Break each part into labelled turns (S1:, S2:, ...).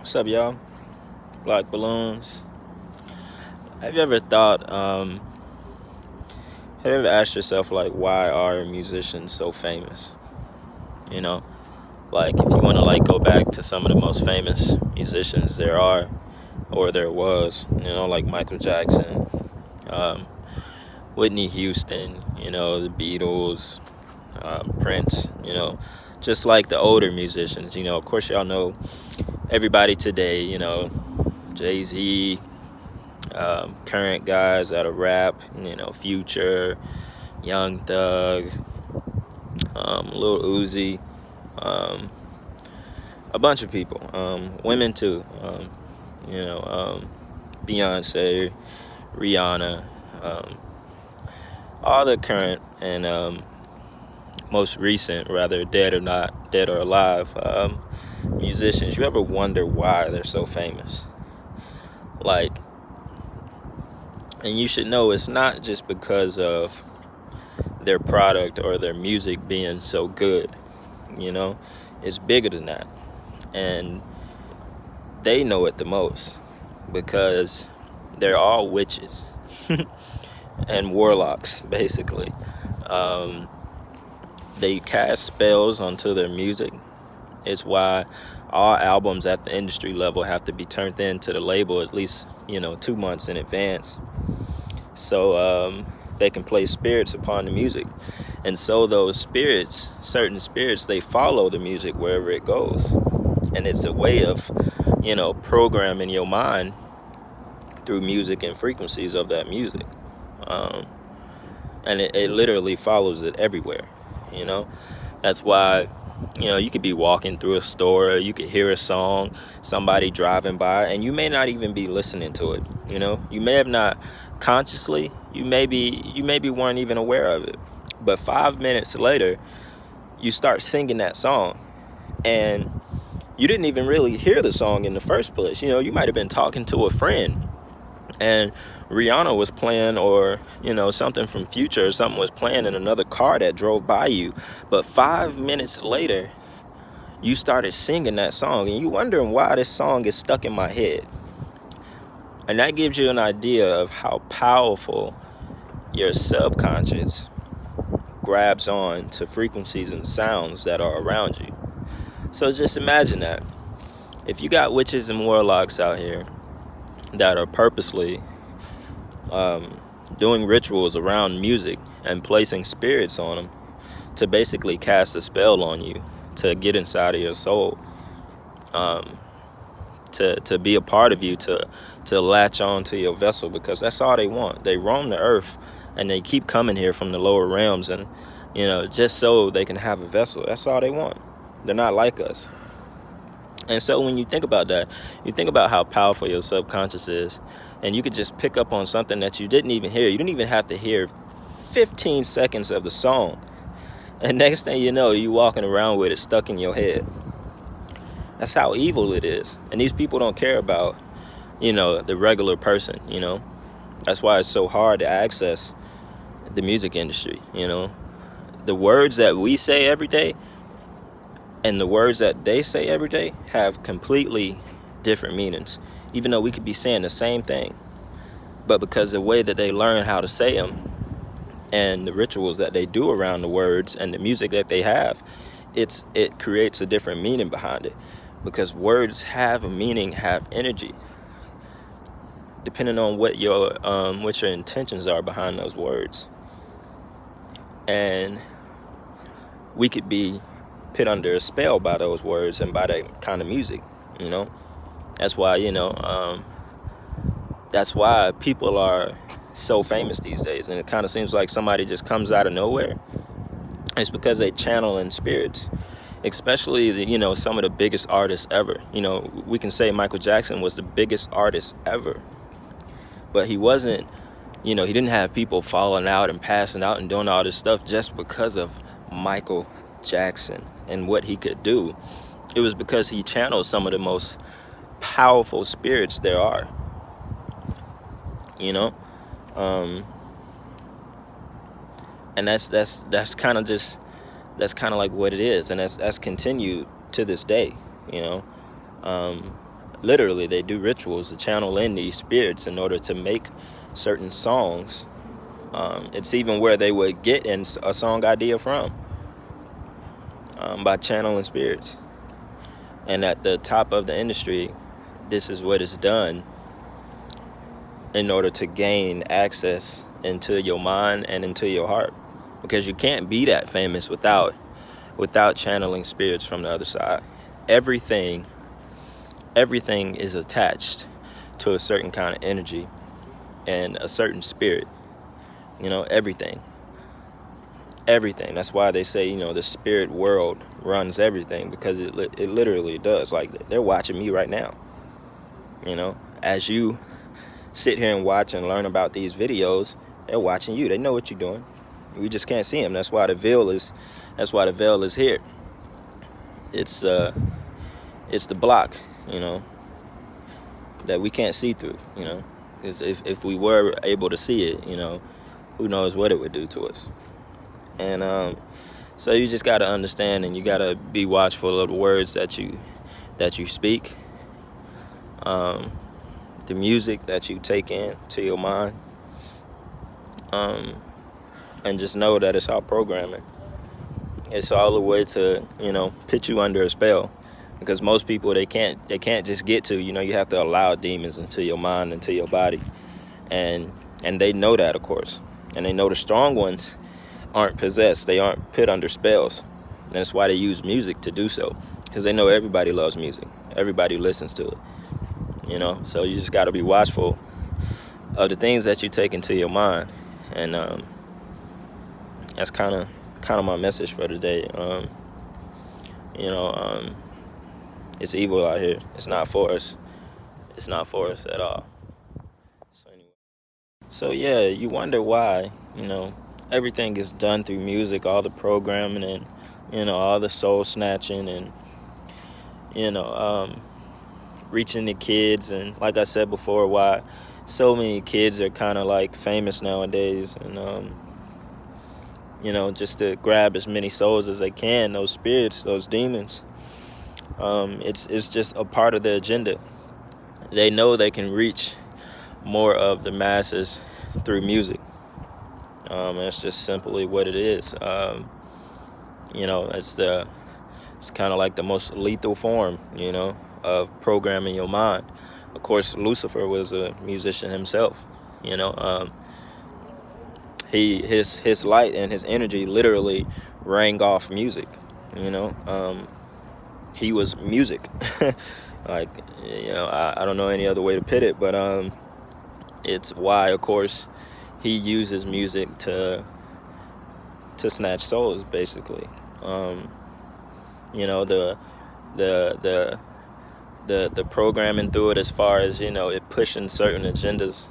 S1: What's up, y'all? Black Balloons. Have you ever thought, have you ever asked yourself, like, why are musicians so famous? You know, like, if you want to, like, go back to some of the most famous musicians there are, or there was, like Michael Jackson, um, Whitney Houston, the Beatles, Prince, just like the older musicians, of course, y'all know everybody today, Jay-Z, current guys that are rap, Future, Young Thug, Lil Uzi, um, a bunch of people, women too, Beyonce, Rihanna, all the current and most recent, rather dead or not, dead or alive, musicians. You ever wonder why they're so famous? Like, and you should know it's not just because of their product or their music being so good, it's bigger than that. And they know it the most because they're all witches and warlocks, basically. They cast spells onto their music. It's why all albums at the industry level have to be turned in to the label at least, 2 months in advance. So they can play spirits upon the music. And so those spirits, certain spirits, they follow the music wherever it goes. And it's a way of, programming your mind through music and frequencies of that music. And it literally follows it everywhere, That's why, you could be walking through a store, you could hear a song, somebody driving by, and you may not even be listening to it, You may have not consciously, you maybe weren't even aware of it. But 5 minutes later, you start singing that song, and you didn't even really hear the song in the first place. You might have been talking to a friend, and Rihanna was playing, or something from Future or something was playing in another car that drove by you. But 5 minutes later, you started singing that song, and you wondering why this song is stuck in my head. And that gives you an idea of how powerful your subconscious grabs on to frequencies and sounds that are around you. So just imagine that. If you got witches and warlocks out here that are purposely doing rituals around music and placing spirits on them to basically cast a spell on you, to get inside of your soul, to be a part of you, to latch on to your vessel, because that's all they want. They roam the earth and they keep coming here from the lower realms, and just so they can have a vessel. That's all they want. They're not like us. And so when you think about that, you think about how powerful your subconscious is, and you could just pick up on something that you didn't even hear. You didn't even have to hear 15 seconds of the song, and next thing you know, you walking around with it stuck in your head. That's how evil it is. And these people don't care about, the regular person, That's why it's so hard to access the music industry, The words that we say every day and the words that they say every day have completely different meanings, even though we could be saying the same thing. But because the way that they learn how to say them and the rituals that they do around the words and the music that they have, it creates a different meaning behind it. Because words have a meaning, have energy, depending on what your intentions are behind those words. And we could be put under a spell by those words and by that kind of music, That's why, that's why people are so famous these days. And it kind of seems like somebody just comes out of nowhere. It's because they channel in spirits, especially some of the biggest artists ever. We can say Michael Jackson was the biggest artist ever, but he wasn't, he didn't have people falling out and passing out and doing all this stuff just because of Michael Jackson and what he could do. It was because he channeled some of the most powerful spirits there are, and that's kind of like what it is, and that's continued to this day. literally, they do rituals to channel in these spirits in order to make certain songs. It's even where they would get a song idea from, by channeling spirits. And at the top of the industry, this is what is done in order to gain access into your mind and into your heart, because you can't be that famous without channeling spirits from the other side. Everything is attached to a certain kind of energy and a certain spirit. Everything. That's why they say, the spirit world runs everything, because it literally does. Like, they're watching me right now. As you sit here and watch and learn about these videos, they're watching you. They know what you're doing. We just can't see them. That's why the veil is here. It's the block, that we can't see through. If we were able to see it, who knows what it would do to us. And so you just got to understand, and you got to be watchful of the words that you speak, the music that you take in to your mind, and just know that it's all programming. It's all a way to, put you under a spell, because most people, they can't just get to, you have to allow demons into your mind, into your body, and they know that, of course, and they know the strong ones aren't possessed. They aren't put under spells. And that's why they use music to do so, because they know everybody loves music. Everybody listens to it. So you just got to be watchful of the things that you take into your mind. And that's kind of my message for today. It's evil out here. It's not for us. It's not for us at all. So yeah, you wonder why, everything is done through music, all the programming and, all the soul snatching and, reaching the kids. And like I said before, why so many kids are kind of like famous nowadays, and, just to grab as many souls as they can, those spirits, those demons. It's just a part of the agenda. They know they can reach more of the masses through music. That's just simply what it is. It's kind of like the most lethal form, of programming your mind. Of course, Lucifer was a musician himself. His light and his energy literally rang off music. He was music. Like, I don't know any other way to put it, but it's why, of course, he uses music to snatch souls, basically. The programming through it, as far as, it pushing certain agendas,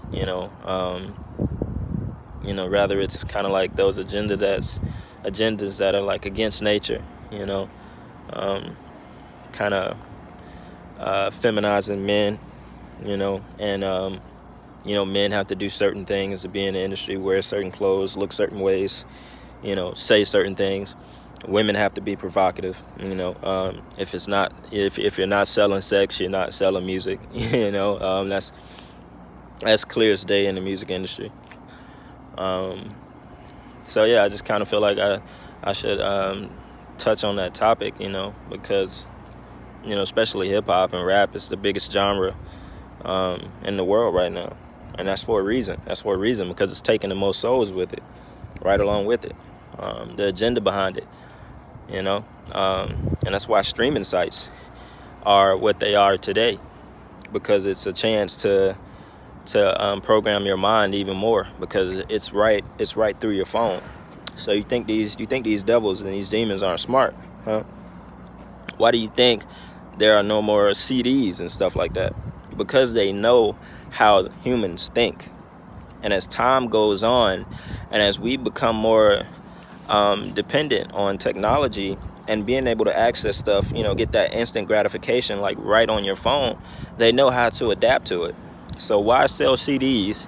S1: rather it's kind of like those agendas that are like against nature, kind of feminizing men, and men have to do certain things to be in the industry, wear certain clothes, look certain ways, say certain things. Women have to be provocative, if you're not selling sex, you're not selling music, that's clear as day in the music industry. So yeah, I just kind of feel like I should touch on that topic, because, especially hip hop and rap is the biggest genre in the world right now. And that's for a reason. Because it's taking the most souls with it, right along with it. The agenda behind it, and that's why streaming sites are what they are today, because it's a chance to program your mind even more, because it's right through your phone. So you think these devils and these demons aren't smart, huh? Why do you think there are no more CDs and stuff like that? Because they know how humans think. And as time goes on, and as we become more dependent on technology and being able to access stuff, get that instant gratification like right on your phone, they know how to adapt to it. So why sell CDs?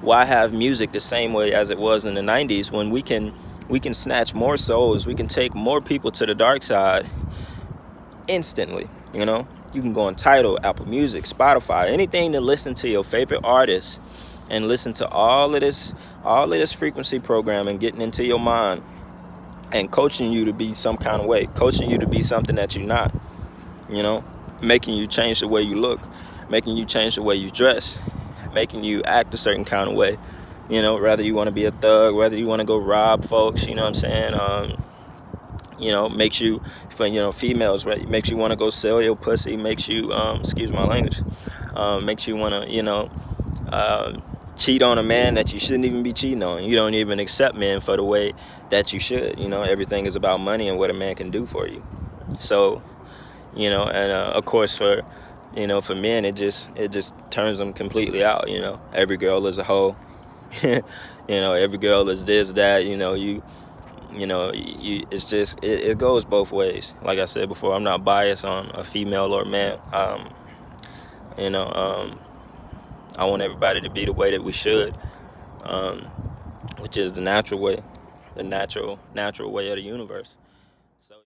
S1: Why have music the same way as it was in the 90s, when we can snatch more souls, we can take more people to the dark side instantly, You can go on Tidal, Apple Music, Spotify, anything to listen to your favorite artists and listen to all of this frequency programming getting into your mind and coaching you to be some kind of way, coaching you to be something that you're not, making you change the way you look, making you change the way you dress, making you act a certain kind of way, whether you want to be a thug, whether you want to go rob folks, you know what I'm saying? Makes you, for females, right? Makes you want to go sell your pussy, makes you, excuse my language, makes you want to, cheat on a man that you shouldn't even be cheating on. You don't even accept men for the way that you should. Everything is about money and what a man can do for you. So, and of course for men, it just turns them completely out. Every girl is a hoe. Every girl is this, that. It's just it goes both ways. Like I said before, I'm not biased on a female or man. I want everybody to be the way that we should, which is the natural way, the natural way of the universe. So